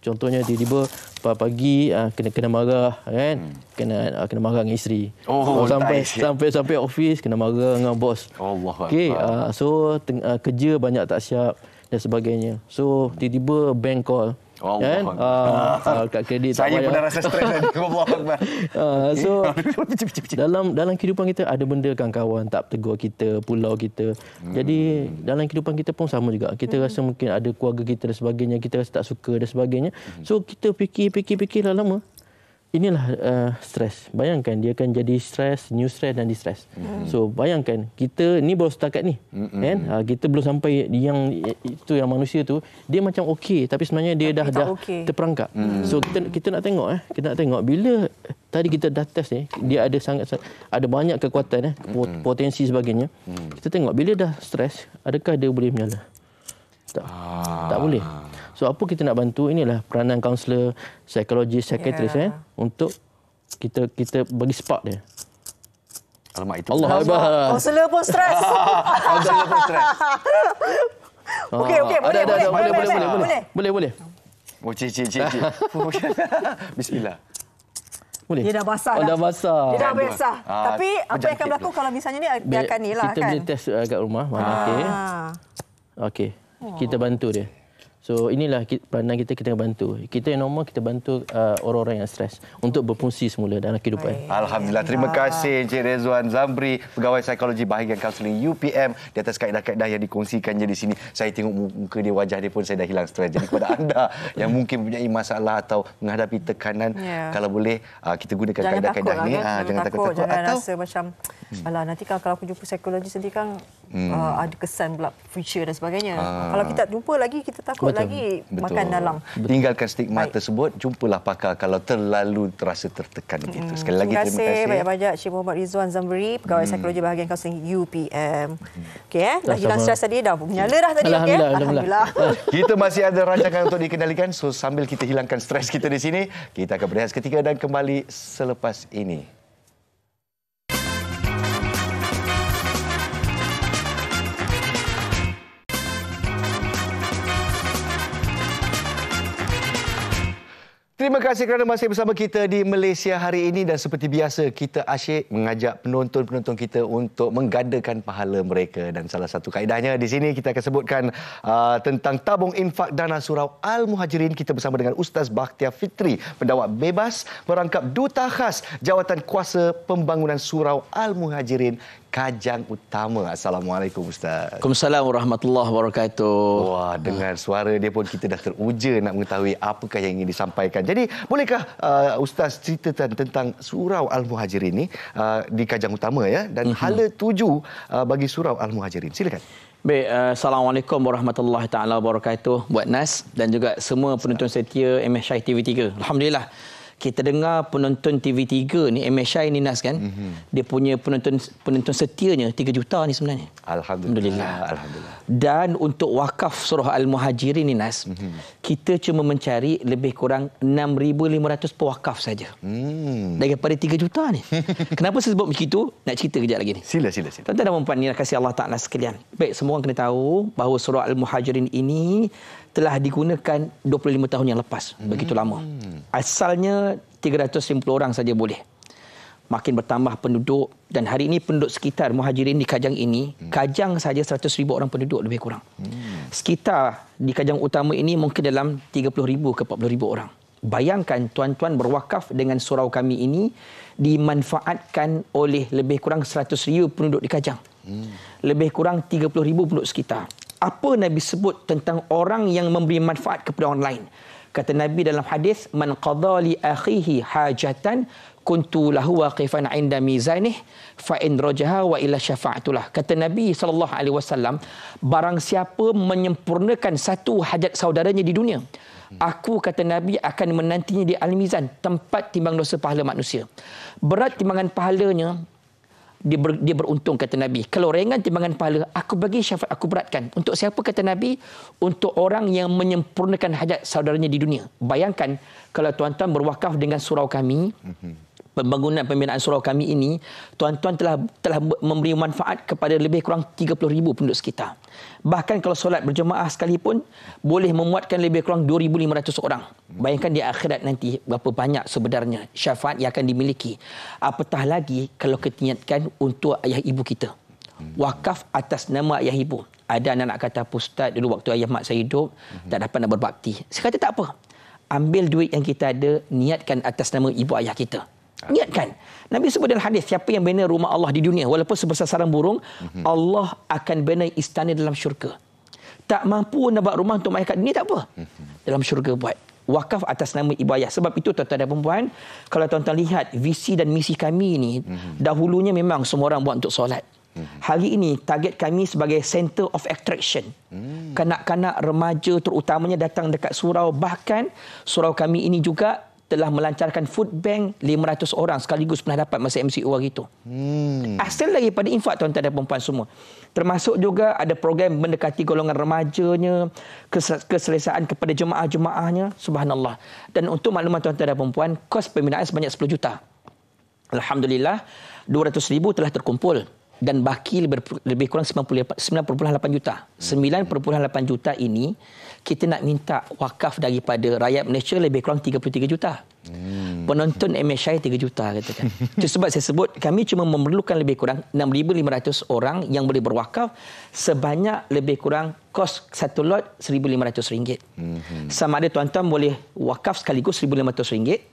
Contohnya tiba-tiba pagi kena marah kan, kena marah dengan isteri. Sampai office kena marah dengan bos. Okey, so kerja banyak tak siap dan sebagainya. So tiba-tiba bank call. Kan? Kad kredit saya pernah rasa stres tadi. So dalam kehidupan kita ada benda kawan-kawan tak tegur kita, pulau kita. Jadi dalam kehidupan kita pun sama juga. Kita rasa mungkin ada keluarga kita dan sebagainya, kita rasa tak suka dan sebagainya. So kita fikir lama-lama. Inilah stres. Bayangkan dia akan jadi stres, new stress dan distress. So bayangkan kita ni baru setakat ni. Kan? Kita belum sampai yang itu yang manusia tu dia macam okey tapi sebenarnya dia dah terperangkap. So kita nak tengok bila tadi kita dah test ni dia ada banyak kekuatan potensi sebagainya. Kita tengok bila dah stres adakah dia boleh menyala? Tak boleh. So apa kita nak bantu, inilah peranan kaunselor, psikologis, psikiatris untuk kita bagi spark dia. Alamak itu. Allah Akbar. Kaunselor pun stres. Kaunselor pun stres. Okey, boleh. Oh, cik. Bismillah. Boleh. Dia dah basah dah. Dah basah. Dia dah basah. Tapi apa yang akan berlaku kalau misalnya ni dia akan ni lah kan. Kita boleh test kat rumah mana okey. Kita bantu dia. So inilah peranan kita bantu. Kita yang normal kita bantu orang-orang yang stres untuk berfungsi semula dalam kehidupan. Alhamdulillah. Terima kasih Encik Rezwan Zamri, pegawai psikologi bahagian kaunseling UPM di atas kaedah-kaedah yang dikongsikannya di sini. Saya tengok muka dia, wajah dia pun saya dah hilang stres. Jadi kepada anda yang mungkin mempunyai masalah atau menghadapi tekanan, kalau boleh kita gunakan kaedah-kaedah ni. Jangan takut. Jangan rasa macam alah nanti kalau aku jumpa psikologis nanti kan ada kesan pula future dan sebagainya. Kalau kita jumpa lagi kita takut lagi makan dalam. Tinggalkan stigma tersebut, jumpalah pakar kalau terlalu terasa tertekan begitu. Sekali lagi terima kasih banyak-banyak Cik Muhammad Rizwan Zamri, pegawai psikologi bahagian kaunseling UPM. Okey dah hilang stres tadi, dah menyala dah tadi. Alhamdulillah. Kita masih ada rancangan untuk dikendalikan. So sambil kita hilangkan stres kita di sini, kita akan berehat seketika dan kembali selepas ini. Terima kasih kerana masih bersama kita di Malaysia hari ini dan seperti biasa kita asyik mengajak penonton-penonton kita untuk menggandakan pahala mereka dan salah satu kaedahnya di sini kita akan sebutkan tentang tabung infak dana surau Al-Muhajirin. Kita bersama dengan Ustaz Bakhtiar Fitri, pendakwa bebas merangkap duta khas Jawatan Kuasa Pembangunan Surau Al-Muhajirin Kajang Utama. Assalamualaikum Ustaz. Waalaikumsalam warahmatullahi wabarakatuh. Wah, dengar suara dia pun kita dah teruja nak mengetahui apakah yang ingin disampaikan. Jadi, bolehkah Ustaz ceritakan tentang Surau Al-Muhajirin ini di Kajang Utama ya dan hala tuju bagi Surau Al-Muhajirin. Silakan. Baik, Assalamualaikum warahmatullahi taala wabarakatuh buat Nas dan juga semua penonton setia MSI TV3. Alhamdulillah. Kita dengar penonton TV3 ni, MSI ni Nas kan, dia punya penonton setianya 3 juta ni sebenarnya. Alhamdulillah. Dan untuk wakaf surah Al-Muhajirin ni Nas, kita cuma mencari lebih kurang 6,500 pewakaf saja. Daripada 3 juta ni. Kenapa saya sebut begitu? Nak cerita kejap lagi ni. Sila. Tuan-tuan dan puan-puan ni kasih Allah Ta'ala sekalian. Baik, semua orang kena tahu bahawa surah Al-Muhajirin ini telah digunakan 25 tahun yang lepas. Begitu lama. Asalnya 350 orang saja boleh. Makin bertambah penduduk dan hari ini penduduk sekitar Muhajirin di Kajang ini, Kajang saja 100,000 orang penduduk lebih kurang. Sekitar di Kajang Utama ini mungkin dalam 30,000 ke 40,000 orang. Bayangkan tuan-tuan berwakaf dengan surau kami ini dimanfaatkan oleh lebih kurang 100,000 penduduk di Kajang. Lebih kurang 30,000 penduduk sekitar. Apa Nabi sebut tentang orang yang memberi manfaat kepada orang lain? Kata Nabi dalam hadis, man qadha li akhihi hajatan kuntu lahu waqifan 'inda mizanih fa in rajaha wa ila syafa'atulah. Kata Nabi SAW, barang siapa menyempurnakan satu hajat saudaranya di dunia, aku kata Nabi akan menantinya di al-mizan, tempat timbang dosa pahala manusia. Berat timbangan pahalanya, dia beruntung kata Nabi. Kalau ringan timbangan pahala, aku bagi syafaat, aku beratkan. Untuk siapa kata Nabi? Untuk orang yang menyempurnakan hajat saudaranya di dunia. Bayangkan kalau tuan-tuan berwakaf dengan surau kami, pembangunan pembinaan surau kami ini, tuan-tuan telah memberi manfaat kepada lebih kurang 30,000 penduduk sekitar. Bahkan kalau solat berjemaah sekalipun, boleh memuatkan lebih kurang 2,500 orang. Bayangkan di akhirat nanti berapa banyak sebenarnya syafaat yang akan dimiliki. Apatah lagi kalau kita niatkan untuk ayah ibu kita. Wakaf atas nama ayah ibu. Ada anak-anak kata, Ustaz, dulu waktu ayah mak saya hidup, tak dapat nak berbakti. Saya kata tak apa. Ambil duit yang kita ada, niatkan atas nama ibu ayah kita. Niatkan. Nabi sebut dalam hadis, siapa yang bina rumah Allah di dunia walaupun sebesar sarang burung, Allah akan bina istana dalam syurga. Tak mampu nak buat rumah untuk mayat kat dunia, tak apa. Dalam syurga buat. Wakaf atas nama ibu ayah. Sebab itu tuan-tuan dan puan-puan, kalau tuan-tuan lihat visi dan misi kami ini, dahulunya memang semua orang buat untuk solat. Hari ini target kami sebagai center of attraction. Kanak-kanak remaja terutamanya datang dekat surau. Bahkan surau kami ini juga telah melancarkan food bank 500 orang sekaligus pernah dapat masa MCO hari itu. Asal daripada infak tuan-tuan dan perempuan semua. Termasuk juga ada program mendekati golongan remajanya, keselesaan kepada jemaah-jemaahnya. Subhanallah. Dan untuk makluman tuan-tuan dan perempuan, kos pembinaan sebanyak 10 juta. Alhamdulillah, 200,000 telah terkumpul. Dan baki lebih kurang 9.8 juta. 9.8 juta ini kita nak minta wakaf daripada rakyat Malaysia lebih kurang 33 juta. Penonton MSI 3 juta katakan. Itu sebab saya sebut kami cuma memerlukan lebih kurang 6,500 orang yang boleh berwakaf sebanyak lebih kurang kos satu lot RM1,500. Sama ada tuan-tuan boleh wakaf sekaligus RM1,500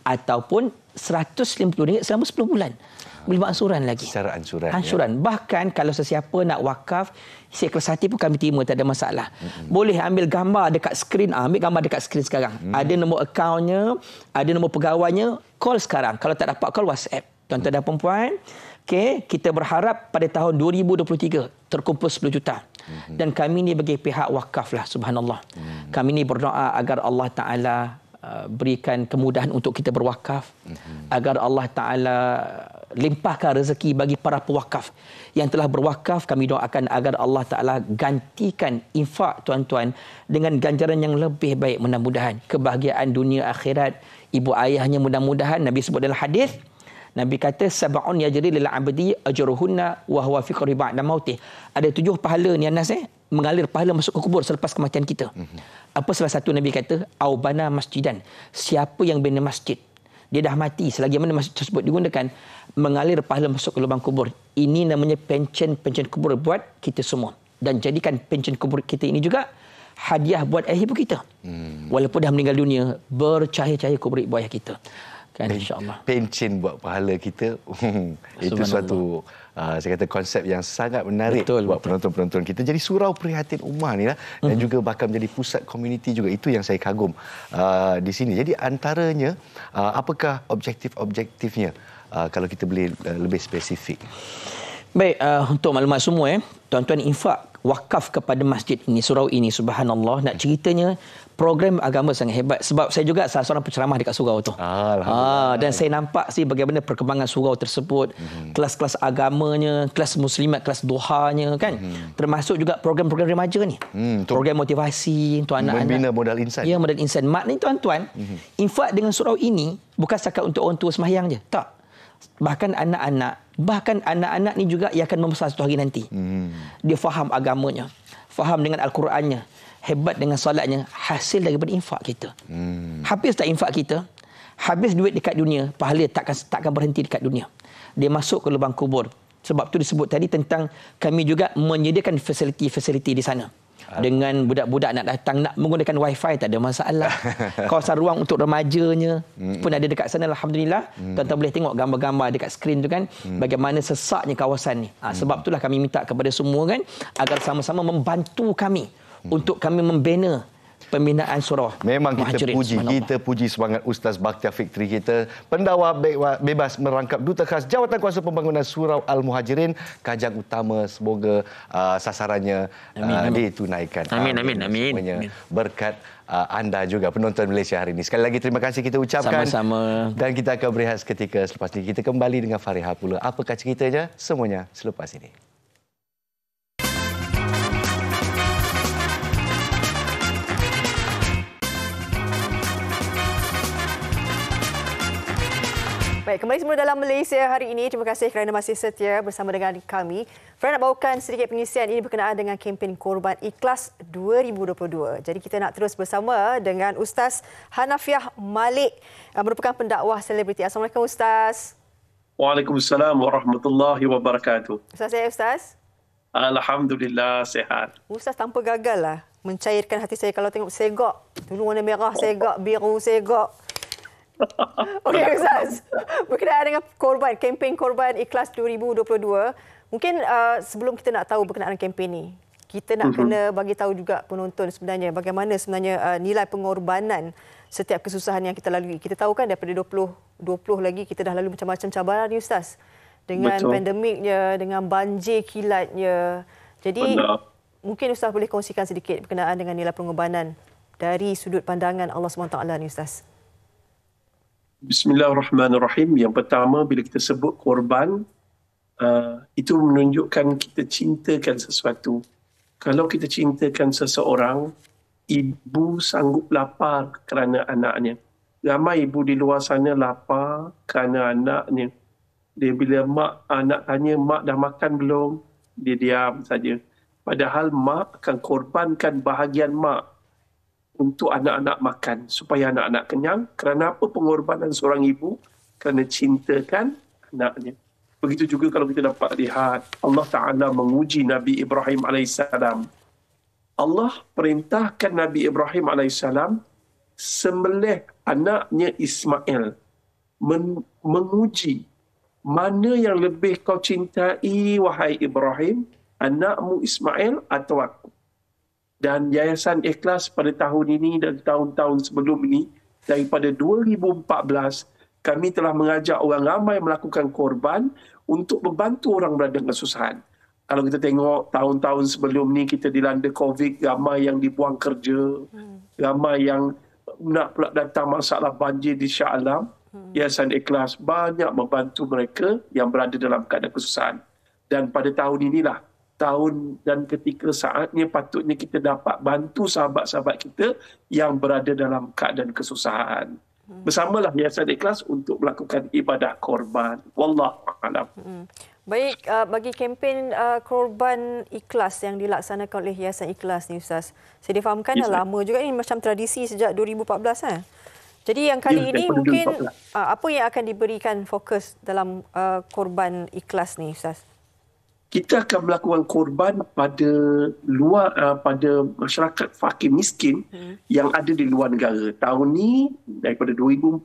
ataupun RM150 selama 10 bulan. Boleh buat ansuran lagi. Secara ansuran. Ansuran. Ya? Bahkan kalau sesiapa nak wakaf, seikhlas hati pun kami terima, tak ada masalah. Boleh ambil gambar dekat skrin. Ambil gambar dekat skrin sekarang. Ada nombor akaunnya, ada nombor pegawainya. Call sekarang. Kalau tak dapat call, WhatsApp. Tuan-tuan dan perempuan, okay, kita berharap pada tahun 2023 terkumpul 10 juta. Dan kami ni bagi pihak wakaf lah, subhanallah. Kami ni berdoa agar Allah Ta'ala berikan kemudahan untuk kita berwakaf, agar Allah Ta'ala limpahkan rezeki bagi para pewakaf yang telah berwakaf. Kami doakan agar Allah Ta'ala gantikan infak tuan-tuan dengan ganjaran yang lebih baik, mudah-mudahan kebahagiaan dunia akhirat ibu ayahnya, mudah-mudahan. Nabi sebut dalam hadis, Nabi kata sab'un yajri lil 'abdi ajruhunna wa huwa fi qabri ba'da mautih. Ada 7 pahala ni Anas mengalir pahala masuk ke kubur selepas kematian kita. Apa salah satu Nabi kata? Aubana masjidan. Siapa yang bina masjid, dia dah mati, selagi mana masjid tersebut digunakan, mengalir pahala masuk ke lubang kubur. Ini namanya pencen kubur buat kita semua. Dan jadikan pencen kubur kita ini juga hadiah buat ayah ibu kita. Walaupun dah meninggal dunia, bercahaya-cahaya kubur ibu ayah kita. Kan, insya-Allah. Pencen buat pahala kita. Itu suatu saya kata konsep yang sangat menarik buat penonton-penonton kita. Jadi surau prihatin ummah ni lah, dan juga bahkan menjadi pusat komuniti juga. Itu yang saya kagum di sini. Jadi antaranya apakah objektif-objektifnya kalau kita boleh lebih spesifik? Baik, untuk maklumat semua tuan-tuan, infak wakaf kepada masjid ini, surau ini, subhanallah, nak ceritanya program agama sangat hebat. Sebab saya juga salah seorang penceramah dekat surau tu. Dan saya nampak bagaimana perkembangan surau tersebut, kelas-kelas agamanya, kelas muslimat, kelas duhanya kan. Termasuk juga program-program remaja ni. Program motivasi untuk anak-anak. Membina modal insan. Ya, modal insan. Maknanya tuan-tuan, infak dengan surau ini bukan setakat untuk orang tua sembahyang je. Tak. Bahkan anak-anak ni juga yang akan membesar satu hari nanti. Dia faham agamanya, faham dengan Al-Qurannya, hebat dengan solatnya, hasil daripada infak kita. Habis tak infak kita, habis duit dekat dunia, pahala takkan berhenti dekat dunia. Dia masuk ke lubang kubur. Sebab tu disebut tadi tentang kami juga menyediakan fasiliti di sana. Dengan budak-budak nak datang, nak menggunakan wifi, tak ada masalah. Kawasan ruang untuk remajanya pun ada dekat sana, alhamdulillah. Tuan-tuan boleh tengok gambar-gambar dekat skrin tu kan, bagaimana sesaknya kawasan ni. Sebab itulah kami minta kepada semua kan, agar sama-sama membantu kami untuk kami membina pembinaan surau. Memang kita puji semangat Ustaz Bakhtiar Fikri kita, pendakwa bebas merangkap Duta Khas Jawatan Kuasa Pembangunan Surau Al-Muhajirin. Kajang utama, semoga sasarannya ditunaikan. Amin. Semuanya berkat anda juga penonton Malaysia hari ini. Sekali lagi terima kasih kita ucapkan. Sama-sama. Dan kita akan berehat seketika selepas ini. Kita kembali dengan Fariha pula. Apakah ceritanya? Semuanya selepas ini. Baik, kembali semula dalam Malaysia hari ini. Terima kasih kerana masih setia bersama dengan kami. Fran nak bawakan sedikit pengisian ini berkenaan dengan kempen Korban Ikhlas 2022. Jadi kita nak terus bersama dengan Ustaz Hanafiah Malik, merupakan pendakwah selebriti. Assalamualaikum Ustaz. Waalaikumsalam warahmatullahi wabarakatuh. Ustaz saya Ustaz? Alhamdulillah sihat. Ustaz tanpa gagal lah mencairkan hati saya kalau tengok segak. Dulu warna merah segak, biru segak. Okey Ustaz, berkenaan dengan korban, kempen Korban Ikhlas 2022, mungkin sebelum kita nak tahu berkenaan kempen ni, kita nak kena bagi tahu juga penonton sebenarnya bagaimana sebenarnya nilai pengorbanan setiap kesusahan yang kita lalui. Kita tahu kan daripada 2020 lagi kita dah lalu macam-macam cabaran ni Ustaz. Dengan pandemiknya, dengan banjir kilatnya. Jadi mungkin Ustaz boleh kongsikan sedikit berkenaan dengan nilai pengorbanan dari sudut pandangan Allah SWT ni Ustaz. Bismillahirrahmanirrahim. Yang pertama, bila kita sebut korban, itu menunjukkan kita cintakan sesuatu. Kalau kita cintakan seseorang, ibu sanggup lapar kerana anaknya. Ramai ibu di luar sana lapar kerana anaknya. Dia bila anak tanya, mak dah makan belum? Dia diam saja. Padahal mak akan korbankan bahagian mak untuk anak-anak makan supaya anak-anak kenyang. Kerana apa pengorbanan seorang ibu? Kerana cintakan anaknya. Begitu juga kalau kita dapat lihat Allah Ta'ala menguji Nabi Ibrahim AS. Allah perintahkan Nabi Ibrahim AS sembelih anaknya Ismail. Menguji mana yang lebih kau cintai wahai Ibrahim, anakmu Ismail atau aku. Dan Yayasan Ikhlas pada tahun ini dan tahun-tahun sebelum ini, daripada 2014, kami telah mengajak orang ramai melakukan korban untuk membantu orang berada dalam kesusahan. Kalau kita tengok tahun-tahun sebelum ni, kita dilanda COVID, ramai yang dibuang kerja, ramai yang nak pula datang masalah banjir di Shah Alam. Yayasan Ikhlas banyak membantu mereka yang berada dalam keadaan kesusahan. Dan pada tahun inilah, tahun dan ketika saatnya patutnya kita dapat bantu sahabat-sahabat kita yang berada dalam keadaan kesusahan. Bersamalah Yayasan Ikhlas untuk melakukan ibadah korban. Wallahu a'lam. Baik, bagi kempen Korban Ikhlas yang dilaksanakan oleh Yayasan Ikhlas ni Ustaz, saya difahamkan dah lama juga ni, macam tradisi sejak 2014 kan? Jadi yang kali ini mungkin apa yang akan diberikan fokus dalam Korban Ikhlas ni Ustaz? Kita akan melakukan korban pada pada masyarakat fakir miskin yang ada di luar negara. Tahun ni daripada 2014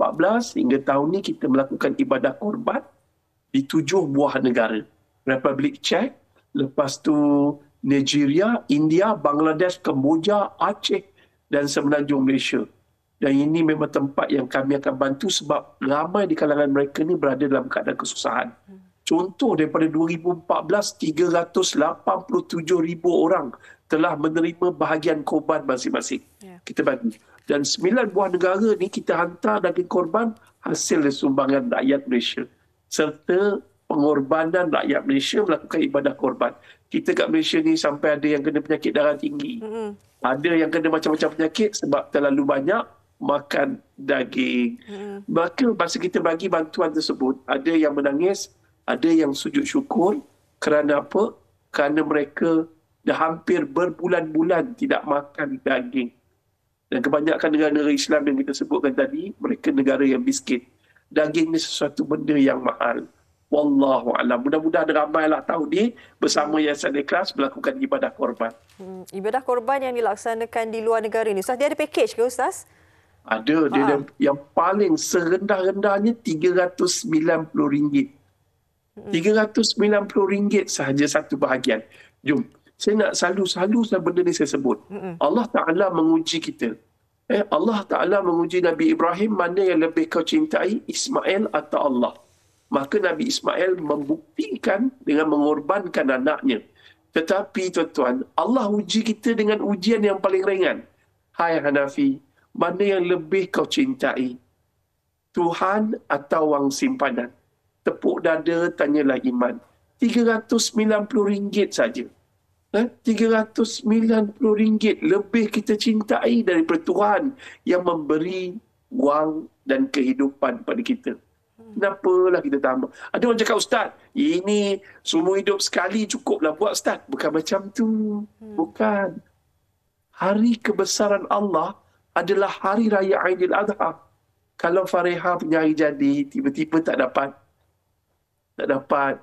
hingga tahun ni kita melakukan ibadah korban di 7 buah negara. Republik Czech, lepas tu Nigeria, India, Bangladesh, Kemboja, Aceh dan Semenanjung Malaysia. Dan ini memang tempat yang kami akan bantu sebab ramai di kalangan mereka ni berada dalam keadaan kesusahan. Contoh daripada 2014, 387,000 orang telah menerima bahagian korban masing-masing. Kita bagi. Dan 9 buah negara ni kita hantar daging korban hasil sumbangan rakyat Malaysia. Serta pengorbanan rakyat Malaysia melakukan ibadah korban. Kita kat Malaysia ni sampai ada yang kena penyakit darah tinggi. Ada yang kena macam-macam penyakit sebab terlalu banyak makan daging. Maka masa kita bagi bantuan tersebut, ada yang menangis, ada yang sujud syukur. Kerana apa? Kerana mereka dah hampir berbulan-bulan tidak makan daging. Dan kebanyakan negara-negara Islam yang kita sebutkan tadi, mereka negara yang miskin. Daging ni sesuatu benda yang mahal. Wallahu a'lam. Mudah-mudahan ramailah tahun ni bersama Yayasan Ikhlas melakukan ibadah korban. Ibadah korban yang dilaksanakan di luar negara ni, Ustaz, dia ada package ke Ustaz? Ada. Dia yang paling serendah-rendahnya RM390. RM390 sahaja satu bahagian. Jom, saya nak selalu benda ni saya sebut. Allah Ta'ala menguji kita. Allah Ta'ala menguji Nabi Ibrahim, mana yang lebih kau cintai, Ismail atau Allah? Maka Nabi Ismail membuktikan dengan mengorbankan anaknya. Tetapi tuan-tuan, Allah uji kita dengan ujian yang paling ringan. Hai Hanafi, mana yang lebih kau cintai? Tuhan atau wang simpanan? Tepuk dada, tanyalah iman. RM390 saja. RM390 lebih kita cintai daripada Tuhan yang memberi wang dan kehidupan pada kita. Kenapalah kita tambah? Ada orang cakap, Ustaz, ini seumur hidup sekali cukuplah buat, Ustaz. Bukan macam tu. Bukan. Hari kebesaran Allah adalah hari raya Aidil Adha. Kalau Fareha punya hari jadi, tiba-tiba tak dapat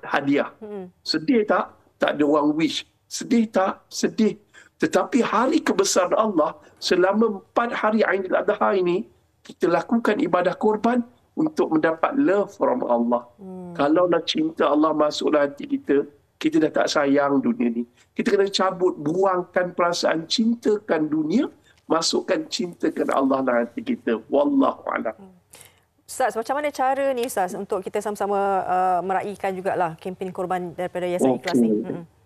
hadiah. Sedih tak? Tak ada orang wish. Sedih tak? Sedih. Tetapi hari kebesaran Allah, selama 4 hari Aidil Adha ini, kita lakukan ibadah korban untuk mendapat love from Allah. Kalau nak cinta Allah masuk dalam hati kita, kita dah tak sayang dunia ni. Kita kena cabut, buangkan perasaan cintakan dunia, masukkan cintakan Allah dalam hati kita. Wallahu a'lam. Ustaz, macam mana cara ni Ustaz untuk kita sama-sama meraihkan jugalah kempen korban daripada Yayasan Ikhlas ni?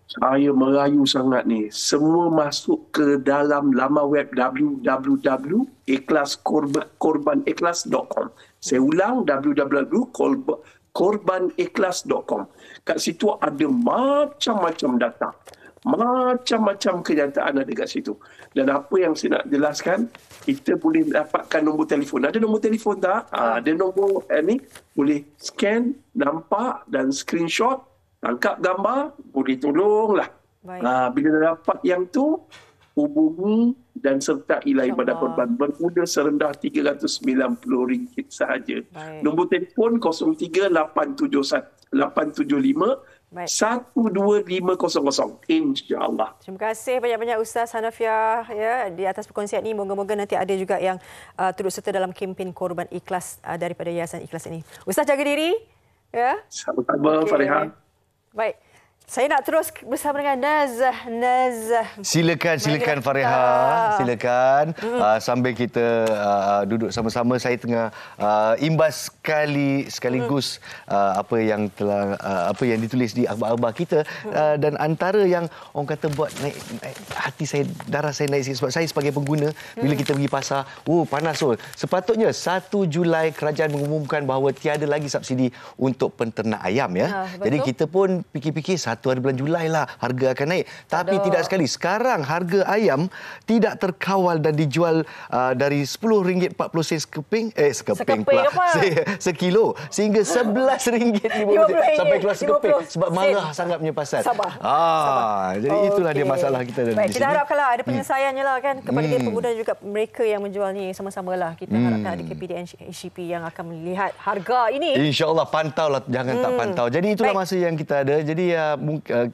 Saya merayu sangat ni. Semua masuk ke dalam laman web www.korbanikhlas.com. Saya ulang, www.korbanikhlas.com. Kat situ ada macam-macam data. Macam-macam kenyataan ada kat situ. Dan apa yang saya nak jelaskan, kita boleh dapatkan nombor telefon. Ada nombor telefon tak? Ada nombor ni. Boleh scan, nampak dan screenshot. Tangkap gambar, boleh tolonglah. Bila dah dapat yang tu, hubungi dan sertailah ibadah korban. Bermuda serendah RM390 sahaja. Nombor telefon 03-875-12500. InsyaAllah. Terima kasih banyak-banyak Ustaz Hanafiah ya, di atas perkongsian ini. Moga-moga nanti ada juga yang turut serta dalam kempen korban ikhlas daripada Yayasan Ikhlas ini. Ustaz jaga diri. Ya. Sama-sama, Fareha. Baik. Saya nak terus bersama dengan Nazah. Silakan Fareha. Silakan. Sambil kita duduk sama-sama, saya tengah imbas sekaligus apa yang ditulis di akhbar-akhbar kita, dan antara yang orang kata buat naik hati saya, darah saya naik sikit sebab saya sebagai pengguna bila kita pergi pasar, panas sepatutnya 1 Julai kerajaan mengumumkan bahawa tiada lagi subsidi untuk penternak ayam ya. Jadi kita pun fikir-fikir 1 hari bulan Julai lah harga akan naik. Tapi tidak sekali. Sekarang harga ayam tidak terkawal dan dijual dari RM10.40 sekilo sehingga RM11.50 sampai keluar sekeping sebab marah sangat punya pasal. Sabar. Jadi itulah dia masalah kita. Baik, kita harapkanlah ada penyelesaiannya lah kan kepada kita pengguna juga mereka yang menjual ni, sama-sama lah kita harapkan ada KPD NCP yang akan melihat harga ini. InsyaAllah pantaulah, jangan tak pantau. Jadi itulah masa yang kita ada. Jadi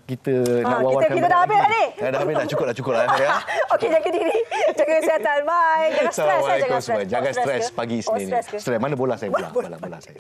kita nak wawarkan. Kita dah habis dah ni. Dah habis dah, cukup lah ya. Okey, jaga diri, jaga kesihatan. Bye. Jangan stres. Jaga stres pagi Isnin ni. Stres mana bola saya bola saya.